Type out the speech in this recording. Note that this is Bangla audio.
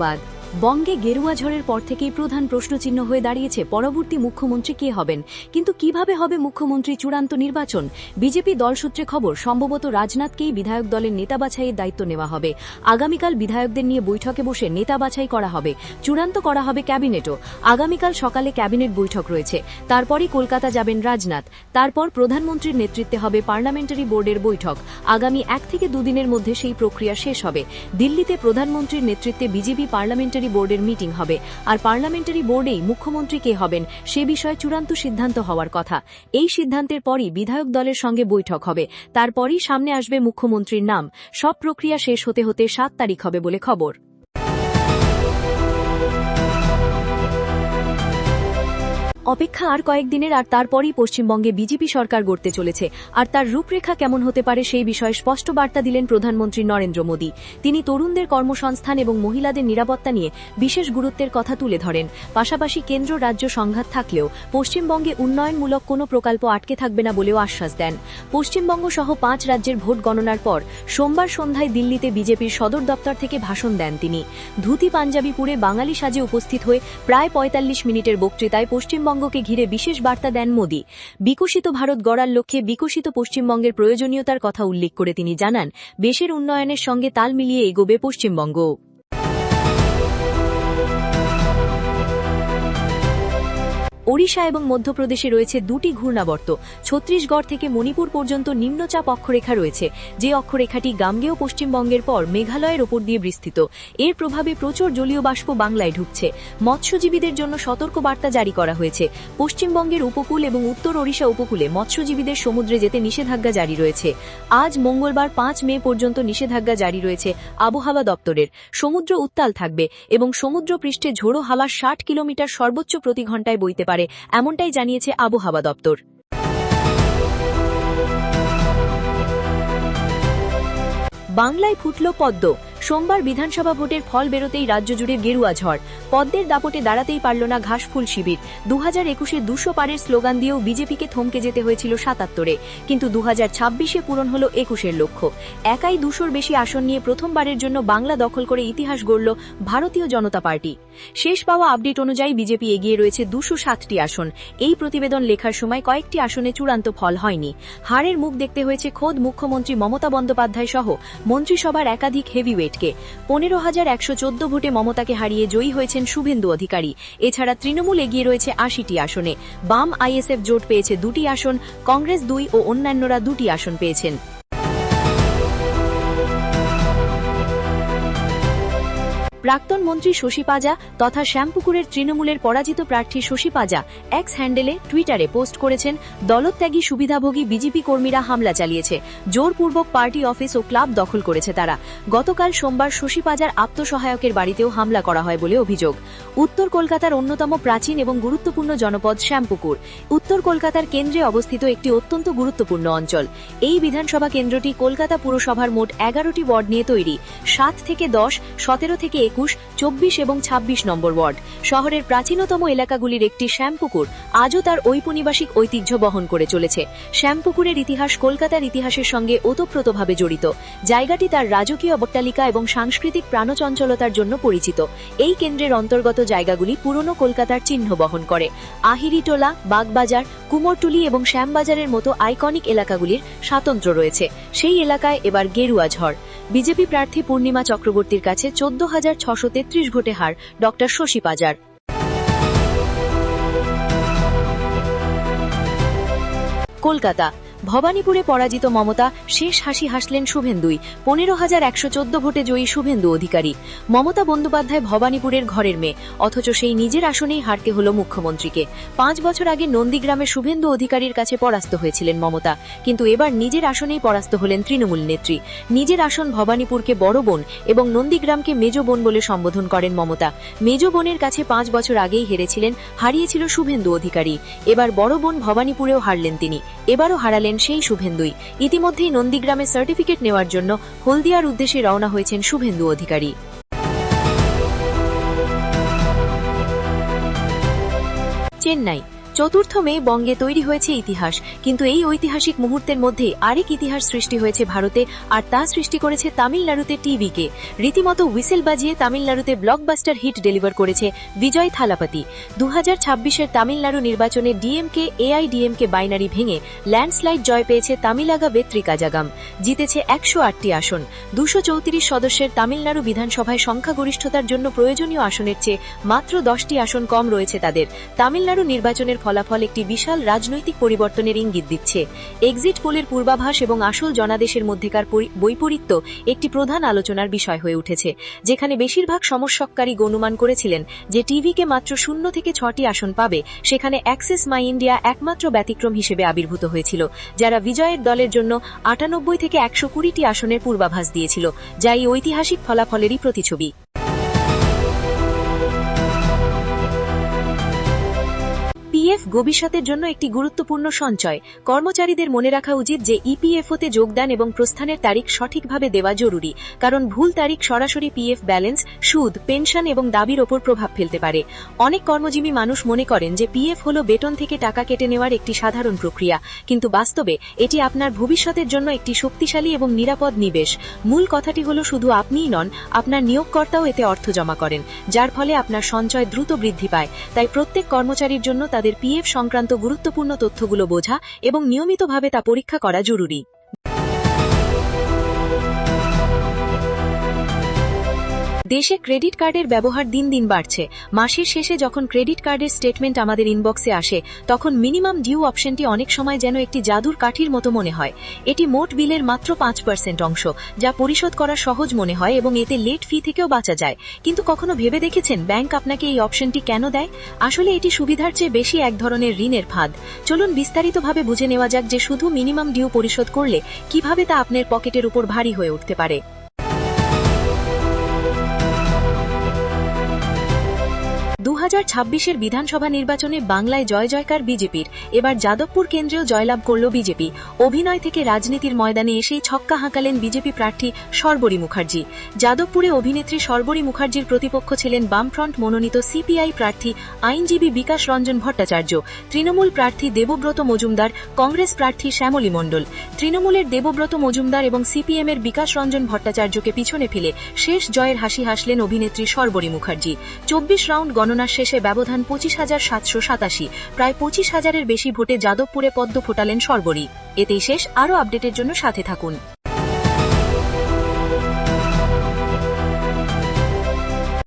বাদ বঙ্গে গেরুয়া ঝড়ের পর থেকেই প্রধান প্রশ্নচিহ্ন হয়ে দাঁড়িয়েছে পরবর্তী মুখ্যমন্ত্রী কে হবেন। কিন্তু কিভাবে হবে মুখ্যমন্ত্রী চূড়ান্ত নির্বাচন? বিজেপি দলসূত্রে খবর, সম্ভবত রাজনাথকেই বিধায়ক দলের নেতা বাছাইয়ের দায়িত্ব নেওয়া হবে। আগামীকাল বিধায়কদের নিয়ে বৈঠকে বসে নেতা বাছাই করা হবে, চূড়ান্ত করা হবে ক্যাবিনেটও। আগামীকাল সকালে ক্যাবিনেট বৈঠক রয়েছে, তারপরই কলকাতা যাবেন রাজনাথ। তারপর প্রধানমন্ত্রীর নেতৃত্বে হবে পার্লামেন্টারি বোর্ডের বৈঠক। আগামী 1 থেকে 2 দিনের মধ্যে সেই প্রক্রিয়া শেষ হবে। দিল্লিতে প্রধানমন্ত্রীর নেতৃত্বে বিজেপি পার্লামেন্টারি বোর্ডের মিটিং হবে, আর পার্লামেন্টারি বোর্ডেই মুখ্যমন্ত্রী কে হবেন সে বিষয়ে চূড়ান্ত সিদ্ধান্ত হওয়ার কথা। এই সিদ্ধান্তের পরই বিধায়ক দলের সঙ্গে বৈঠক হবে, তারপরই সামনে আসবে মুখ্যমন্ত্রীর নাম। সব প্রক্রিয়া শেষ হতে হতে 7 তারিখ হবে বলে খবর। অপেক্ষা আর কয়েকদিনের, আর তারপরই পশ্চিমবঙ্গে বিজেপি সরকার গড়তে চলেছে। আর তার রূপরেখা কেমন হতে পারে সেই বিষয়ে স্পষ্ট বার্তা দিলেন প্রধানমন্ত্রী নরেন্দ্র মোদী। তিনি তরুণদের কর্মসংস্থান এবং মহিলাদের নিরাপত্তা নিয়ে বিশেষ গুরুত্বের কথা তুলে ধরেন। পাশাপাশি কেন্দ্র রাজ্য সংঘাত থাকলেও পশ্চিমবঙ্গে উন্নয়নমূলক কোনো প্রকল্প আটকে থাকবে না বলেও আশ্বাস দেন। পশ্চিমবঙ্গ সহ 5 রাজ্যের ভোট গণনার পর সোমবার সন্ধ্যায় দিল্লিতে বিজেপির সদর দপ্তর থেকে ভাষণ দেন তিনি। ধুতি পাঞ্জাবি পরে বাঙালি সাজে উপস্থিত হয়ে প্রায় 45 মিনিটের বক্তৃতায় পশ্চিমবঙ্গকে ঘিরে বিশেষ বার্তা দেন মোদী। বিকশিত ভারত গড়ার লক্ষ্যে বিকশিত পশ্চিমবঙ্গের প্রয়োজনীয়তার কথা উল্লেখ করে তিনি জানান, দেশের উন্নয়নের সঙ্গে তাল মিলিয়ে এগোবে পশ্চিমবঙ্গ। ওড়িশা এবং মধ্যপ্রদেশে রয়েছে 2টি ঘূর্ণাবর্ত। ছত্তিশগড় থেকে মণিপুর পর্যন্ত নিম্নচাপ অক্ষরেখা রয়েছে, যে অক্ষরেখাটি গামগেয় পশ্চিমবঙ্গের পর মেঘালয়ের ওপর দিয়ে বিস্তৃত। এর প্রভাবে প্রচুর জলীয় বাষ্প বাংলায় ঢুকছে। মৎস্যজীবীদের জন্য সতর্ক বার্তা জারি করা হয়েছে। পশ্চিমবঙ্গের উপকূল এবং উত্তর ওড়িশা উপকূলে মৎস্যজীবীদের সমুদ্রে যেতে নিষেধাজ্ঞা জারি রয়েছে। আজ মঙ্গলবার 5 মে পর্যন্ত নিষেধাজ্ঞা জারি রয়েছে আবহাওয়া দপ্তরের। সমুদ্র উত্তাল থাকবে এবং সমুদ্র পৃষ্ঠে ঝোড়ো হাওয়া 60 কিলোমিটার সর্বোচ্চ প্রতি ঘণ্টায় বইতে পারে, এমনটাই জানিয়েছে আবহাওয়া দপ্তর। বাংলায় ফুটল পদ্ম। সোমবার বিধানসভা ভোটের ফল বেরোতেই রাজ্য জুড়ে গেরুয়া ঝড়। পদ্মের দাপটে দাঁড়াতেই পারল না ঘাসফুল শিবির। 2021-এ 200 পারের স্লোগান দিয়েও বিজেপিকে থমকে যেতে হয়েছিল 77-এ, কিন্তু 2026-এ পূরণ হল 21-এর লক্ষ্য। একাই 200-র বেশি আসন নিয়ে প্রথমবারের জন্য বাংলা দখল করে ইতিহাস গড়ল ভারতীয় জনতা পার্টি। শেষ পাওয়া আপডেট অনুযায়ী বিজেপি এগিয়ে রয়েছে 207টি আসন। এই প্রতিবেদন লেখার সময় কয়েকটি আসনে চূড়ান্ত ফল হয়নি। হারের মুখ দেখতে হয়েছে খোদ মুখ্যমন্ত্রী মমতা বন্দ্যোপাধ্যায় সহ মন্ত্রিসভার একাধিক হেভিওয়েটকে। 15,114 ভোটে মমতাকে হারিয়ে জয়ী হয়েছেন শুভেন্দু অধিকারী। এছাড়া তৃণমূল এগিয়ে রয়েছে 80টি আসনে। বাম আইএসএফ জোট পেয়েছে 2টি আসন, কংগ্রেস 2 ও অন্যান্যরা 2টি আসন পেয়েছেন। প্রাক্তন মন্ত্রী শশী পাজা তথা শ্যামপুকুরের তৃণমূলের পরাজিত প্রার্থী শশী পাজা এক্স হ্যান্ডেলে টুইটারে পোস্ট করেছেন, দলত্যাগী সুবিধাভোগী বিজেপি কর্মীরা হামলা চালিয়েছে, জোরপূর্বক পার্টি অফিস ও ক্লাব দখল করেছে তারা। গতকাল সোমবার শশী পাজার আত্মসহায়কের বাড়িতেও হামলা করা হয় বলে অভিযোগ। উত্তর কলকাতার অন্যতম প্রাচীন এবং গুরুত্বপূর্ণ জনপদ শ্যামপুকুর উত্তর কলকাতার কেন্দ্রে অবস্থিত একটি অত্যন্ত গুরুত্বপূর্ণ অঞ্চল। এই বিধানসভা কেন্দ্রটি কলকাতা পুরসভার মোট 11টি ওয়ার্ড নিয়ে তৈরি। 7 থেকে 10, 17 থেকে 21, 24 এবং 26 নম্বর ওয়ার্ড। শহরের প্রাচীনতম এলাকাগুলির একটি শ্যামপুকুর আজও তার ঔপনিবেশিক ঐতিহ্য বহন করে চলেছে। শ্যামপুকুরের ইতিহাস কলকাতার ইতিহাসের সঙ্গে ওতপ্রোতভাবে জড়িত। জায়গাটি তার রাজকীয় অট্টালিকা এবং সাংস্কৃতিক প্রাণচঞ্চলতার জন্য পরিচিত। এই কেন্দ্রের অন্তর্গত জায়গাগুলি পুরনো কলকাতার চিহ্ন বহন করে। আহিরিটোলা, বাগবাজার, কুমোরটুলি এবং শ্যামবাজারের মতো আইকনিক এলাকাগুলির স্বাতন্ত্র্য রয়েছে। সেই এলাকায় এবার গেরুয়া ঝড়। বিজেপি প্রার্থী পূর্ণিমা চক্রবর্তীর কাছে 14,633 ভোটে হার ডক্টর শশী পাজার। কলকাতা ভবানীপুরে পরাজিত মমতা, শেষ হাসি হাসলেন শুভেন্দুই। 15,114 ভোটে জয়ী শুভেন্দু অধিকারী। মমতা বন্দ্যোপাধ্যায় ভবানীপুরের ঘরের মেয়ে, অথচ সেই নিজের আসনেই হারতে হল মুখ্যমন্ত্রীকে। 5 বছর আগে নন্দীগ্রামে শুভেন্দু অধিকারীর কাছে পরাস্ত হয়েছিলেন মমতা, কিন্তু এবার নিজের আসনেই পরাস্ত হলেন তৃণমূল নেত্রী। নিজের আসন ভবানীপুরকে বড় বোন এবং নন্দীগ্রামকে মেজ বোন বলে সম্বোধন করেন মমতা। মেজ বোনের কাছে 5 বছর আগেই হেরেছিলেন, হারিয়েছিল শুভেন্দু অধিকারী। এবার বড় বোন ভবানীপুরেও হারলেন তিনি, এবারও হারালেন সেই শুভেন্দুই। ইতিমধ্যেই নন্দীগ্রামে সার্টিফিকেট নেওয়ার জন্য হলদিয়ার উদ্দেশ্যে রওনা হয়েছেন শুভেন্দু অধিকারী। চেন্নাই চতুর্থ মে বঙ্গে তৈরি হয়েছে ইতিহাস, কিন্তু এই ঐতিহাসিক মুহূর্তের মধ্যে আরেক ইতিহাস সৃষ্টি হয়েছে ভারতে, আর তা সৃষ্টি করেছে তামিলনাড়ুতে টিভিকে। রীতিমতো হুইসেল বাজিয়ে তামিলনাড়ুতে ব্লকবাস্টার হিট ডেলিভার করেছে বিজয় থালাপতি। 2026-এর তামিলনাড়ু নির্বাচনে ডিএমকে এআইডিএমকে বাইনারি ভেঙে ল্যান্ডস্লাইড জয় পেয়েছে তামিলাগা বেত্রিকাজাগাম। জিতেছে 108টি আসন। 234 সদস্যের তামিলনাড়ু বিধানসভায় সংখ্যাগরিষ্ঠতার জন্য প্রয়োজনীয় আসনের চেয়ে মাত্র 10টি আসন কম রয়েছে তাদের। তামিলনাড়ু নির্বাচনের ফলাফল একটি বিশাল রাজনৈতিক পরিবর্তনের ইঙ্গিত দিচ্ছে। এক্সিট পোলের পূর্বাভাস এবং আসল জনাদেশের মধ্যেকার বৈপরীত্য একটি প্রধান আলোচনার বিষয় হয়ে উঠেছে, যেখানে বেশিরভাগ সমস্যককারী অনুমান করেছিলেন যে টিভিকে মাত্র 0 থেকে 6টি আসন পাবে, সেখানে অ্যাক্সেস মাই ইন্ডিয়া একমাত্র ব্যতিক্রম হিসেবে আবির্ভূত হয়েছিল, যারা বিজয়ের দলের জন্য 98 থেকে 120টি আসনের পূর্বাভাস দিয়েছিল, যা এই ঐতিহাসিক ফলাফলেরই প্রতিছবি। পিএফ ভবিষ্যতের জন্য একটি গুরুত্বপূর্ণ সঞ্চয়। কর্মচারীদের মনে রাখা উচিত যে ইপিএফওতে যোগদান এবং প্রস্থানের তারিখ সঠিকভাবে দেওয়া জরুরি, কারণ ভুল তারিখ সরাসরি পিএফ ব্যালেন্স, সুদ, পেনশন এবং দাবির ওপর প্রভাব ফেলতে পারে। অনেক কর্মজীবী মানুষ মনে করেন যে পিএফ হল বেতন থেকে টাকা কেটে নেওয়ার একটি সাধারণ প্রক্রিয়া, কিন্তু বাস্তবে এটি আপনার ভবিষ্যতের জন্য একটি শক্তিশালী এবং নিরাপদ নিবেশ। মূল কথাটি হল শুধু আপনিই নন, আপনার নিয়োগকর্তাও এতে অর্থ জমা করেন, যার ফলে আপনার সঞ্চয় দ্রুত বৃদ্ধি পায়। তাই প্রত্যেক কর্মচারীর জন্য তাদের পিএফ সংক্রান্ত গুরুত্বপূর্ণ তথ্যগুলো বোঝা এবং নিয়মিতভাবে তা পরীক্ষা করা জরুরি। দেশে ক্রেডিট কার্ডের ব্যবহার দিন দিন বাড়ছে। মাসের শেষে যখন ক্রেডিট কার্ডের স্টেটমেন্ট আমাদের ইনবক্সে আসে, তখন মিনিমাম ডিউ অপশনটি অনেক সময় যেন একটি জাদুর কাঠির মতো মনে হয়। এটি মোট বিলের মাত্র 5% অংশ, যা পরিশোধ করা সহজ মনে হয় এবং এতে লেট ফি থেকেও বাঁচা যায়। কিন্তু কখনো ভেবে দেখেছেন ব্যাংক আপনাকে এই অপশনটি কেন দেয়? আসলে এটি সুবিধার চেয়ে বেশি এক ধরনের ঋণের ফাঁদ। চলুন বিস্তারিতভাবে বুঝে নেওয়া যাক যে শুধু মিনিমাম ডিউ পরিশোধ করলে কিভাবে তা আপনার পকেটের উপর ভারী হয়ে উঠতে পারে। 2026-এর বিধানসভা নির্বাচনে বাংলায় জয় জয়কার বিজেপির। এবার যাদবপুর কেন্দ্রেও জয়লাভ করল বিজেপি। অভিনয় থেকে রাজনীতির ময়দানে এসেই ছক্কা হাঁকালেন বিজেপি প্রার্থী সর্বরী মুখার্জি। যাদবপুরে অভিনেত্রী সর্বরী মুখার্জির প্রতিপক্ষ ছিলেন বামফ্রন্ট মনোনীত সিপিআই প্রার্থী আইনজীবী বিকাশ রঞ্জন ভট্টাচার্য, তৃণমূল প্রার্থী দেবব্রত মজুমদার, কংগ্রেস প্রার্থী শ্যামলী মণ্ডল। তৃণমূলের দেবব্রত মজুমদার এবং সিপিএমের বিকাশ রঞ্জন ভট্টাচার্যকে পিছনে ফেলে শেষ জয়ের হাসি হাসলেন অভিনেত্রী সর্বরী মুখার্জি। 24 রাউন্ড গণনার শেষে ব্যবধান 25,787, প্রায় 25,000-এর বেশি ভোটে যাদবপুরে পদ্ম ফোটালেন সর্বরী। এতেই শেষ। আরও আপডেটের জন্য সাথে থাকুন।